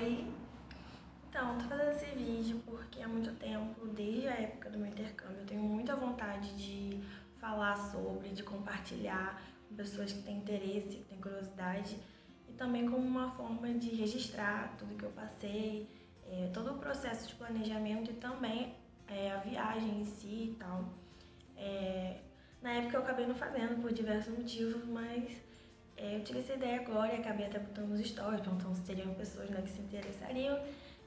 Oi! Então, tô fazendo esse vídeo porque há muito tempo, desde a época do meu intercâmbio, eu tenho muita vontade de falar sobre, de compartilhar com pessoas que têm interesse, que têm curiosidade, e também como uma forma de registrar tudo que eu passei, todo o processo de planejamento e também a viagem em si e tal. Na época eu acabei não fazendo por diversos motivos, mas eu tive essa ideia agora e acabei até botando nos stories, perguntando se teriam pessoas, né, que se interessariam.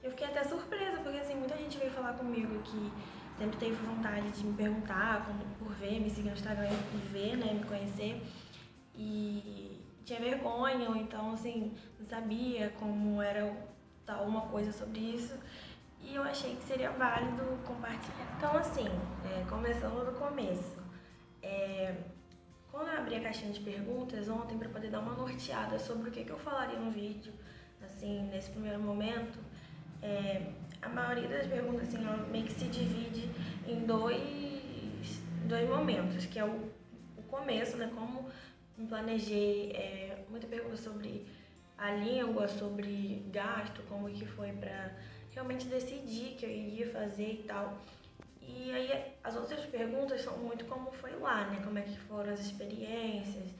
Eu fiquei até surpresa, porque assim, muita gente veio falar comigo que sempre teve vontade de me perguntar, por ver, me seguir no Instagram e ver, né, me conhecer. E tinha vergonha, ou então assim, não sabia como era tal uma coisa sobre isso. E eu achei que seria válido compartilhar. Então assim, começando do começo. Quando eu abri a caixinha de perguntas ontem para poder dar uma norteada sobre o que eu falaria no vídeo, assim, nesse primeiro momento, a maioria das perguntas, assim, ela meio que se divide em dois momentos, que é o começo, né, como me planejei, muita pergunta sobre a língua, sobre gasto, como que foi para realmente decidir que eu iria fazer e tal. E aí as outras perguntas são muito como foi lá, né? Como é que foram as experiências,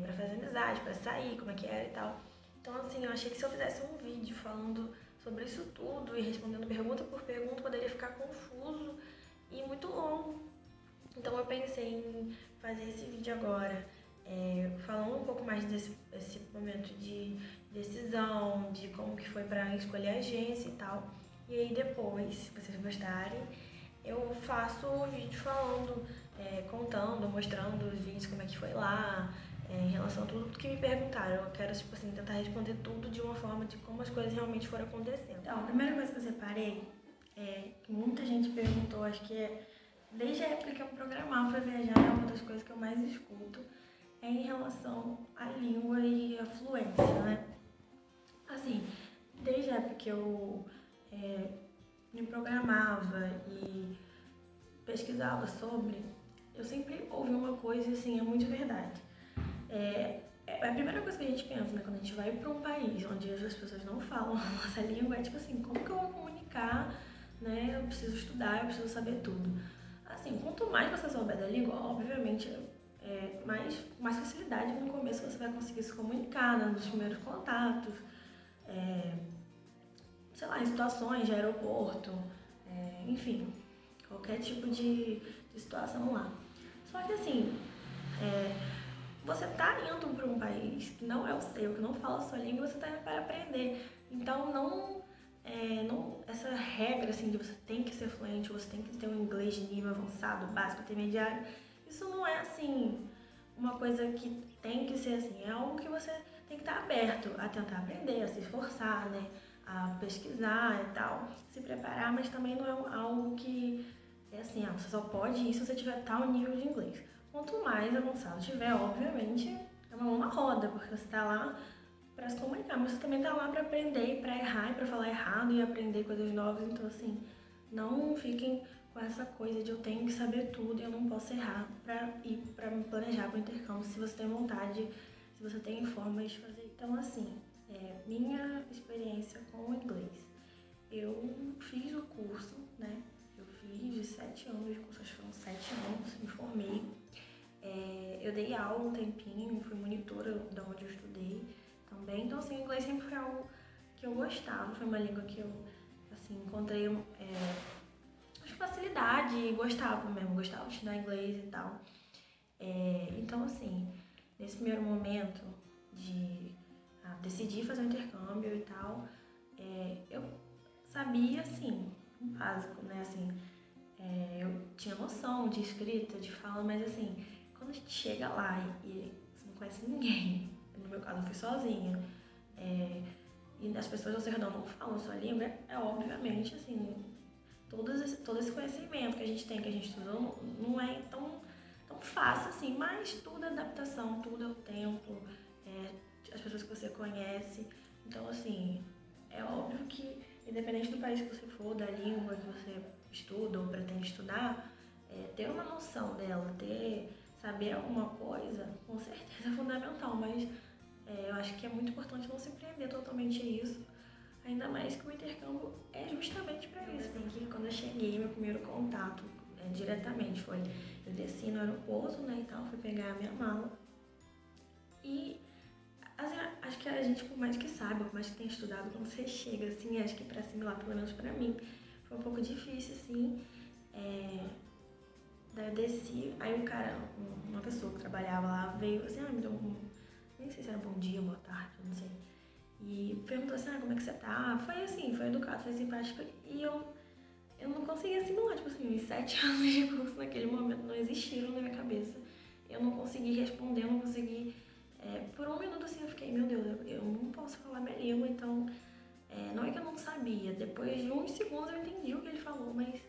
pra fazer amizade, pra sair, como é que era e tal. Então assim, eu achei que se eu fizesse um vídeo falando sobre isso tudo e respondendo pergunta por pergunta, poderia ficar confuso e muito longo. Então eu pensei em fazer esse vídeo agora, falando um pouco mais desse momento de decisão, de como que foi pra escolher a agência e tal. E aí depois, se vocês gostarem, eu faço o vídeo falando, contando, mostrando os vídeos, como é que foi lá, em relação a tudo que me perguntaram. Eu quero, tipo assim, tentar responder tudo de uma forma de como as coisas realmente foram acontecendo. Então, a primeira coisa que eu separei, que muita gente perguntou, acho que desde a época que eu me programava para viajar, é uma das coisas que eu mais escuto, é em relação à língua e à fluência, né? Assim, desde a época que eu me programava e pesquisava sobre, eu sempre ouvi uma coisa e assim, é muito verdade. A primeira coisa que a gente pensa, né, quando a gente vai para um país onde as pessoas não falam a nossa língua, é tipo assim, como que eu vou comunicar, né? Eu preciso estudar, eu preciso saber tudo. Assim, quanto mais você souber da língua, obviamente, mais facilidade no começo você vai conseguir se comunicar, né, nos primeiros contatos, sei lá, em situações de aeroporto, enfim, qualquer tipo de situação lá. Só que assim, você tá indo para um país que não é o seu, que não fala a sua língua, você tá indo para aprender. Então não essa regra assim de você tem que ser fluente, você tem que ter um inglês de nível avançado, básico, intermediário, isso não é assim uma coisa que tem que ser assim, é algo que você tem que estar aberto a tentar aprender, a se esforçar, né? A pesquisar e tal, se preparar, mas também não é algo que é assim, você só pode ir se você tiver tal nível de inglês. Quanto mais avançado tiver, obviamente, é uma mão na roda, porque você está lá para se comunicar, mas você também está lá para aprender, para errar e para falar errado e aprender coisas novas. Então, assim, não fiquem com essa coisa de eu tenho que saber tudo e eu não posso errar para ir para me planejar para o intercâmbio, se você tem vontade, se você tem formas de fazer. Então, assim, minha experiência com o inglês. Eu fiz o curso, né? Eu fiz de 7 anos de curso, acho que foram 7 anos, me formei. Eu dei aula um tempinho, fui monitora da onde eu estudei também. Então, assim, o inglês sempre foi algo que eu gostava, foi uma língua que eu, assim, encontrei facilidade e gostava de estudar inglês e tal. Então, assim, nesse primeiro momento de decidir fazer um intercâmbio e tal, eu sabia, assim, o básico, né, assim, eu tinha noção de escrita, de fala, mas assim, quando a gente chega lá e você não conhece ninguém, no meu caso eu fui sozinha, e as pessoas ao seu redor não falam a sua língua, obviamente, assim, todo esse conhecimento que a gente tem, que a gente estudou, não é tão fácil assim, mas tudo é adaptação, tudo é o tempo, as pessoas que você conhece. Então, assim, é óbvio que, independente do país que você for, da língua que você estuda ou pretende estudar, ter uma noção dela, saber alguma coisa, com certeza é fundamental, mas eu acho que é muito importante não se prender totalmente a isso. Ainda mais que o intercâmbio é justamente para isso. Assim, que quando eu cheguei, meu primeiro contato diretamente foi, eu desci no aeroporto, né, e tal, fui pegar a minha mala. E assim, acho que a gente, por mais que saiba, por mais que tenha estudado, quando você chega, assim, acho que pra assimilar, pelo menos pra mim, foi um pouco difícil, assim. Daí eu desci, aí um cara, uma pessoa que trabalhava lá, veio assim, me deu nem sei se era bom dia, boa tarde, eu não sei. E perguntou assim, como é que você tá? Foi assim, foi educado, foi simpático. E eu não conseguia assimilar, tipo assim, os 7 anos de curso naquele momento não existiram na minha cabeça. Eu não consegui responder, eu não consegui. Por um minuto assim eu fiquei, meu Deus, eu não posso falar minha língua, então não é que eu não sabia. Depois de uns segundos eu entendi o que ele falou, mas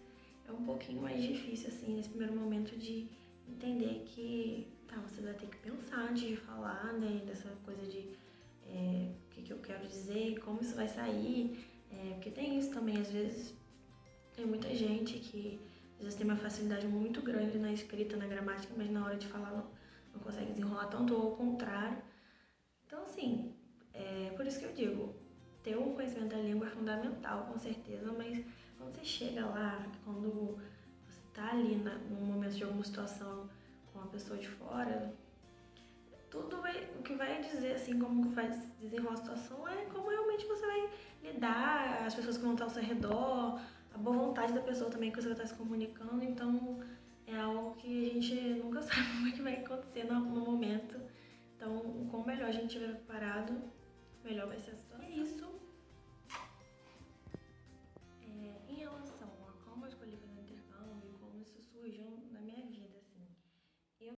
é um pouquinho mais difícil assim nesse primeiro momento de entender que você vai ter que pensar antes de falar, né? Dessa coisa de o que eu quero dizer, como isso vai sair. Porque tem isso também, às vezes tem muita gente que às vezes tem uma facilidade muito grande na escrita, na gramática, mas na hora de falar não consegue desenrolar tanto, ou ao contrário. Então, assim, por isso que eu digo, ter um conhecimento da língua é fundamental, com certeza, mas quando você chega lá, quando você está ali num momento de alguma situação com uma pessoa de fora, o que vai dizer, assim, como que vai desenrolar a situação é como realmente você vai lidar, as pessoas que vão estar ao seu redor, a boa vontade da pessoa também que você vai estar se comunicando, então é algo que a gente nunca sabe como é que vai acontecer no momento. Então, quanto melhor a gente estiver preparado, melhor vai ser a situação. É isso.